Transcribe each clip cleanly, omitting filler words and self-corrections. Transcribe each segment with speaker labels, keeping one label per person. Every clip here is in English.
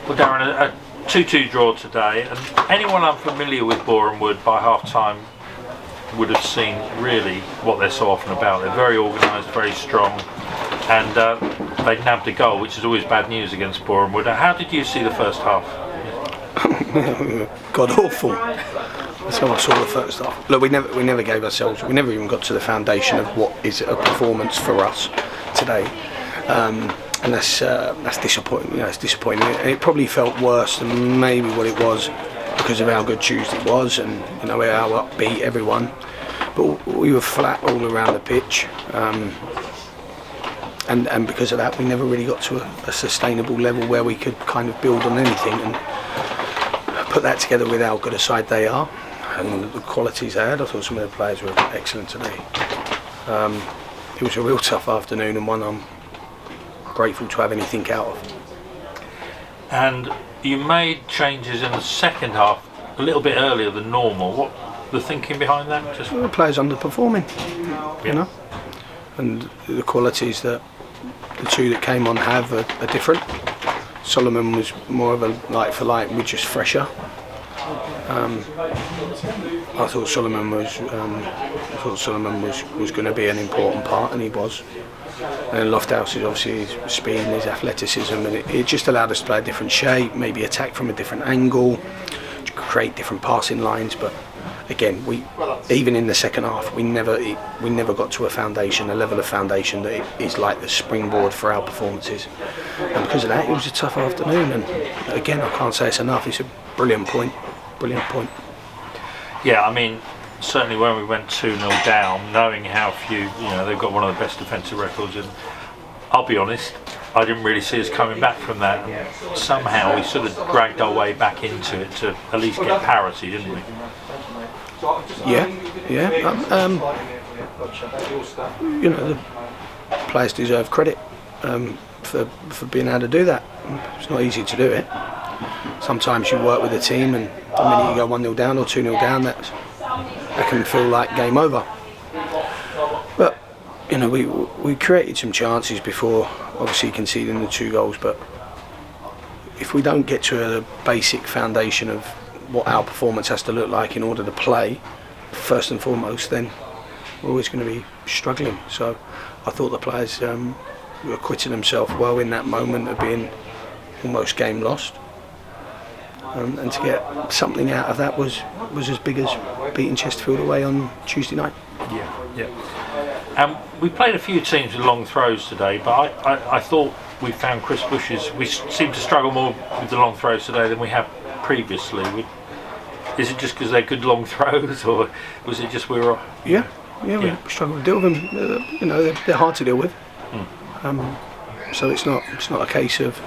Speaker 1: Well, Darren, a 2-2 draw today, and anyone unfamiliar with Boreham Wood by half-time would have seen really what they're so often about. They're very organised, very strong, and they nabbed a goal, which is always bad news against Boreham Wood. How did you see the first half?
Speaker 2: God awful. That's how I saw the first half. Look, we never gave ourselves. We never even got to the foundation of what is a performance for us today, and that's disappointing. You know, it's disappointing. And it probably felt worse than maybe what it was because of how good Tuesday was, and you know how upbeat everyone. But we were flat all around the pitch, and because of that, we never really got to a sustainable level where we could kind of build on anything and put that together with how good a side they are and the qualities they had. I thought some of the players were excellent today. It was a real tough afternoon, and one I'm grateful to have anything out of.
Speaker 1: And you made changes in the second half a little bit earlier than normal. What the thinking behind that? Just
Speaker 2: the players underperforming, you know, and the qualities that the two that came on have are different. Solomon was more of a like for like, we're just fresher. I thought Solomon was going to be an important part, and he was. And Lofthouse is obviously his speed and his athleticism, and it just allowed us to play a different shape, maybe attack from a different angle, to create different passing lines. But again, even in the second half, we never got to a level of foundation that is like the springboard for our performances. And because of that, it was a tough afternoon. And again, I can't say it's enough. It's a brilliant point.
Speaker 1: Yeah, I mean, certainly when we went 2-0 down, knowing how few, you know, they've got one of the best defensive records, and I'll be honest, I didn't really see us coming back from that. And somehow we sort of dragged our way back into it to at least get parity, didn't we?
Speaker 2: Yeah. You know, the players deserve credit for being able to do that. It's not easy to do it. Sometimes you work with a team, and the minute you go 1-0 down or 2-0 down, that can feel like game over. But you know, we created some chances before, obviously conceding the 2 goals. But if we don't get to a basic foundation of what our performance has to look like in order to play, first and foremost, then we're always going to be struggling. So I thought the players acquitted themselves well in that moment of being almost game lost. And to get something out of that was as big as beating Chesterfield away on Tuesday night.
Speaker 1: Yeah. We played a few teams with long throws today, but I thought we found Chris Bush's. We seemed to struggle more with the long throws today than we have previously. Is it just because they're good long throws, or was it just we were?
Speaker 2: Yeah. We struggled to deal with them. You know, they're hard to deal with. So it's not a case of.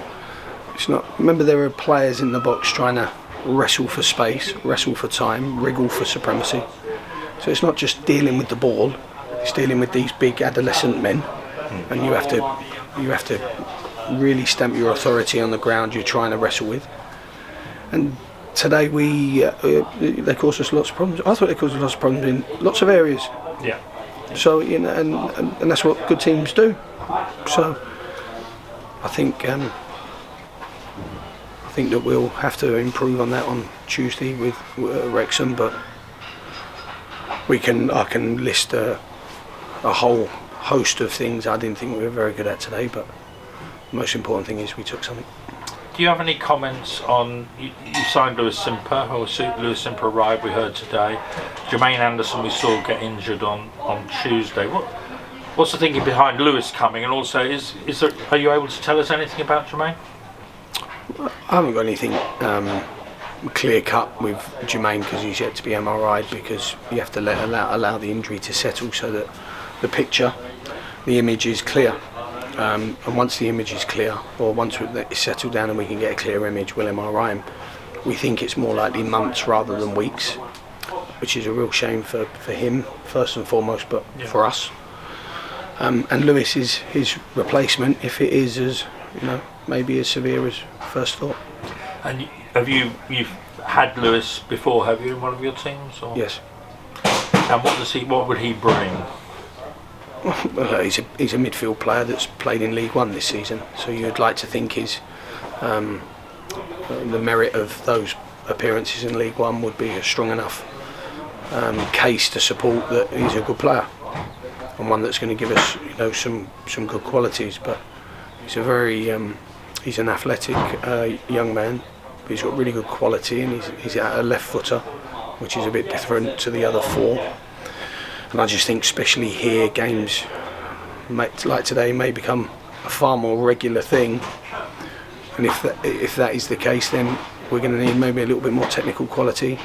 Speaker 2: Remember, there are players in the box trying to wrestle for space, wrestle for time, wriggle for supremacy. So it's not just dealing with the ball; it's dealing with these big adolescent men, and you have to really stamp your authority on the ground you're trying to wrestle with. And today they caused us lots of problems. I thought they caused us lots of problems in lots of areas.
Speaker 1: Yeah.
Speaker 2: So you know, and that's what good teams do. So I think that we'll have to improve on that on Tuesday with Wrexham, but I can list a whole host of things I didn't think we were very good at today, but the most important thing is we took something.
Speaker 1: Do you have any comments on, you signed Lewis Simper, or Lewis Simper arrived, we heard today. Jermaine Anderson we saw get injured on Tuesday. What's the thinking behind Lewis coming, and also are you able to tell us anything about Jermaine?
Speaker 2: I haven't got anything clear cut with Jermaine because he's yet to be MRI'd, because you have to allow the injury to settle so that the image is clear. And once the image is clear, or once it's settled down and we can get a clear image, we'll MRI him. We think it's more likely months rather than weeks, which is a real shame for him first and foremost, but for us. And Lewis is his replacement if it is as maybe as severe as first thought.
Speaker 1: And you've had Lewis before, have you, in one of your teams? Or?
Speaker 2: Yes.
Speaker 1: And what would he bring?
Speaker 2: Well, he's a midfield player that's played in League One this season, so you'd like to think his the merit of those appearances in League One would be a strong enough case to support that he's a good player and one that's going to give us, you know, some good qualities. But he's a very he's an athletic young man. But he's got really good quality, and he's a left footer, which is a bit different to the other four. And I just think, especially here, games like today may become a far more regular thing. And if that is the case, then we're going to need maybe a little bit more technical quality,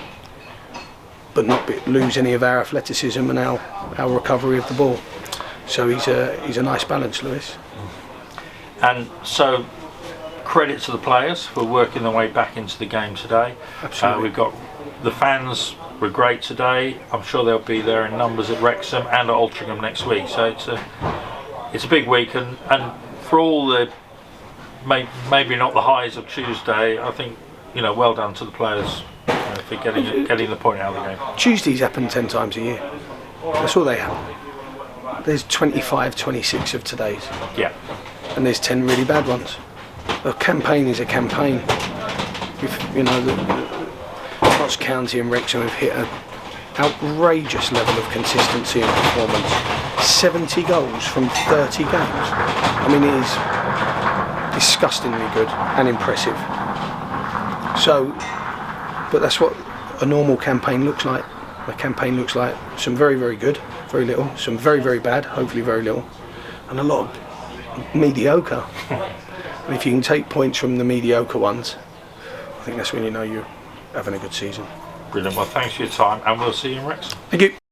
Speaker 2: but not lose any of our athleticism and our recovery of the ball. So he's a nice balance, Lewis.
Speaker 1: And so, credit to the players for working their way back into the game today.
Speaker 2: Absolutely.
Speaker 1: We've got the fans were great today. I'm sure they'll be there in numbers at Wrexham and at Altrincham next week. So it's a big week, and for all the maybe not the highs of Tuesday, I think, you know, well done to the players for getting the point out of the game.
Speaker 2: Tuesdays happen 10 times a year. That's all they happen. There's 25, 26 of today's.
Speaker 1: Yeah.
Speaker 2: And there's 10 really bad ones. A campaign is a campaign. If, you know, the Notts County and Wrexham have hit an outrageous level of consistency and performance. 70 goals from 30 games. I mean, it is disgustingly good and impressive. So, but that's what a normal campaign looks like. A campaign looks like some very, very good, very little, some very, very bad, hopefully very little, and a lot of mediocre. And if you can take points from the mediocre ones, I think that's when you know you're having a good season.
Speaker 1: Brilliant. Well, thanks for your time, and we'll see you in Wrexham.
Speaker 2: Thank you.